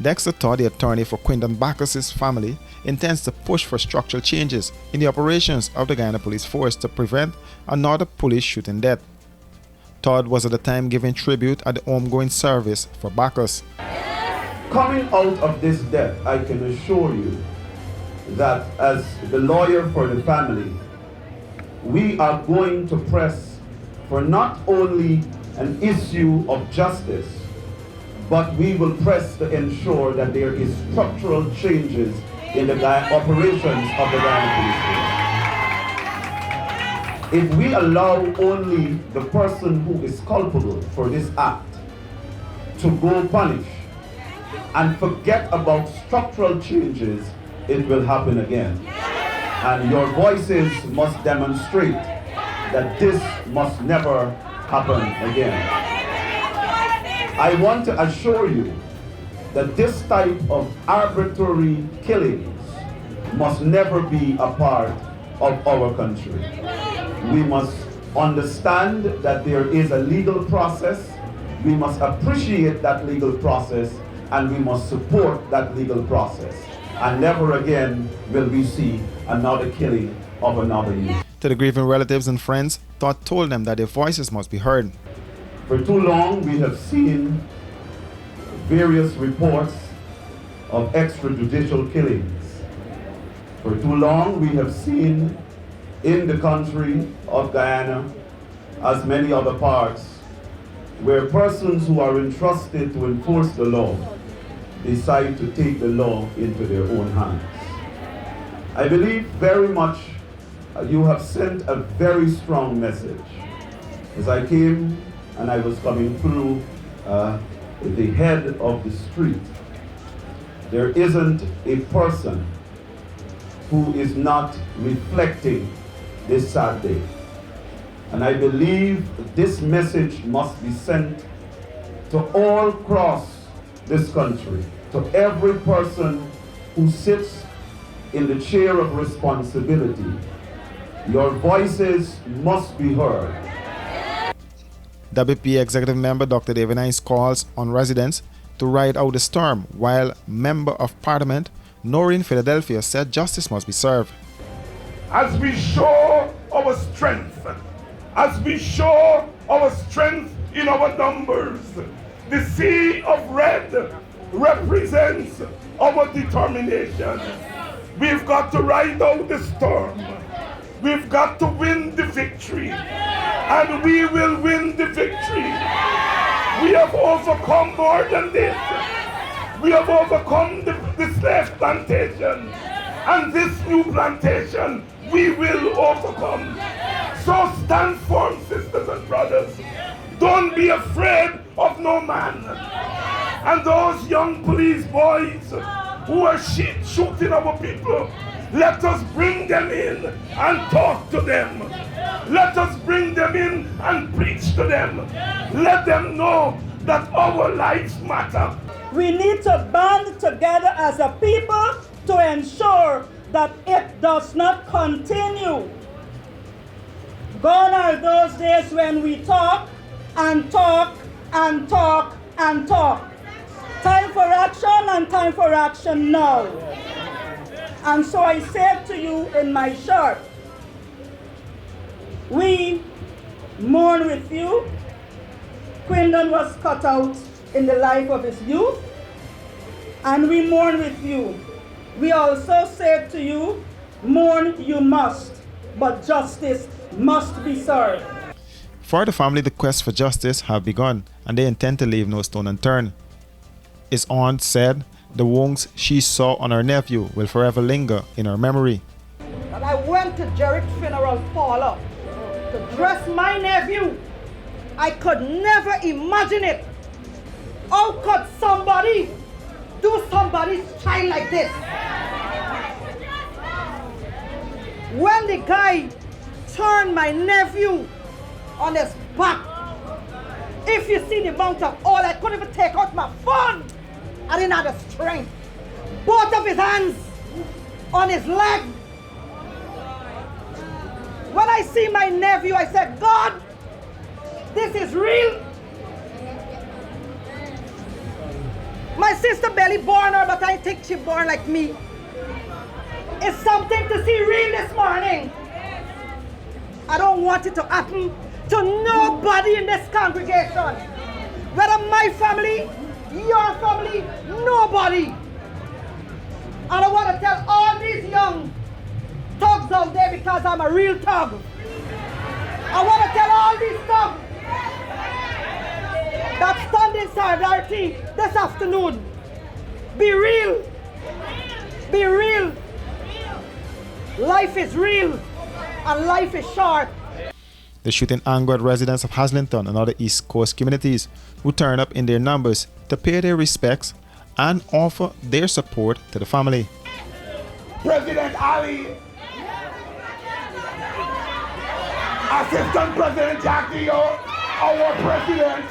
Dexter Todd, the attorney for Quindon Bacchus' family, intends to push for structural changes in the operations of the Guyana Police Force to prevent another police shooting death. Todd was at the time giving tribute at the homegoing service for Bacchus. Coming out of this death, I can assure you that as the lawyer for the family, we are going to press for not only an issue of justice, but we will press to ensure that there is structural changes in the operations of the Guyana Police Force. If we allow only the person who is culpable for this act to go punished and forget about structural changes, it will happen again. And your voices must demonstrate that this must never happen again. I want to assure you that this type of arbitrary killings must never be a part of our country. We must understand that there is a legal process, we must appreciate that legal process, and we must support that legal process. And never again will we see another killing of another youth. To the grieving relatives and friends, Todd told them that their voices must be heard. For too long, we have seen various reports of extrajudicial killings. For too long, we have seen in the country of Guyana, as many other parts, where persons who are entrusted to enforce the law decide to take the law into their own hands. I believe very much you have sent a very strong message. As I came and I was coming through the head of the street, there isn't a person who is not reflecting this sad day. And I believe this message must be sent to all across this country, to every person who sits in the chair of responsibility. Your voices must be heard. WP Executive Member Dr. David Hines calls on residents to ride out the storm, while Member of Parliament Noreen Philadelphia said justice must be served. As we show our strength, as we show our strength in our numbers, the sea of red represents our determination. We've got to ride out the storm. We've got to win the victory. And we will win the victory. We have overcome more than this. We have overcome the slave plantation. And this new plantation, we will overcome. So stand firm, sisters and brothers. Don't be afraid of no man. And those young police boys who are shooting our people, let us bring them in and talk to them. Let us bring them in and preach to them. Let them know that our lives matter. We need to band together as a people to ensure that it does not continue. Gone are those days when we talk and talk and talk and talk. Time for action and time for action now. And so I said to you in my short, we mourn with you. Quindon was cut out in the life of his youth, and we mourn with you. We also said to you, mourn you must, but justice must be served. For the family, the quest for justice have begun, and they intend to leave no stone unturned. His aunt said the wounds she saw on her nephew will forever linger in her memory. And I went to Jerry's funeral parlor to dress my nephew. I could never imagine it. How could somebody do somebody's child like this? When the guy turned my nephew on his back, if you see the amount of oil, I couldn't even take out my phone. I didn't have the strength. Both of his hands on his leg. When I see my nephew, I said, God, this is real. My sister barely born her, but I think she born like me. It's something to see real this morning. I don't want it to happen to nobody in this congregation. Whether my family, your family, nobody. And I want to tell all these young thugs out there, because I'm a real thug. I want to tell all these thugs that stand in solidarity this afternoon. Be real. Be real. Life is real and life is short. The shooting angered residents of Haslington and other East Coast communities who turned up in their numbers to pay their respects and offer their support to the family. President Ali, Assistant President Jackie, our President,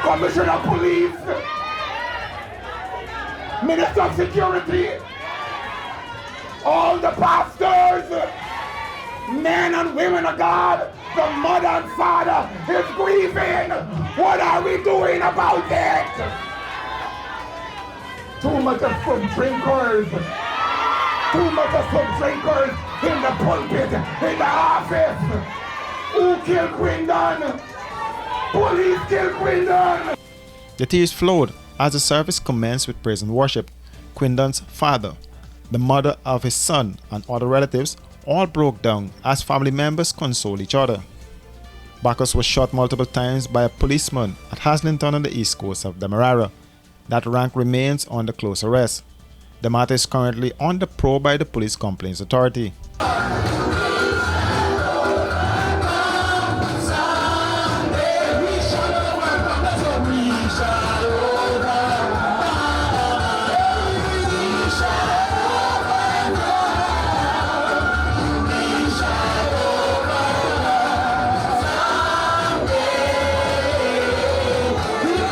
Commissioner of Police, Minister of Security, all the pastors, men and women of God, the mother and father is grieving. What are we doing about it? Too much of some drinkers. Too much of some drinkers in the pulpit, in the office. Who killed Quindon? Police killed Quindon. The tears flowed as the service commenced with praise and worship. Quindon's father, the mother of his son, and other relatives all broke down as family members consoled each other. Bacchus was shot multiple times by a policeman at Haslington on the east coast of Demerara. That rank remains under close arrest. The matter is currently under probe by the Police Complaints Authority.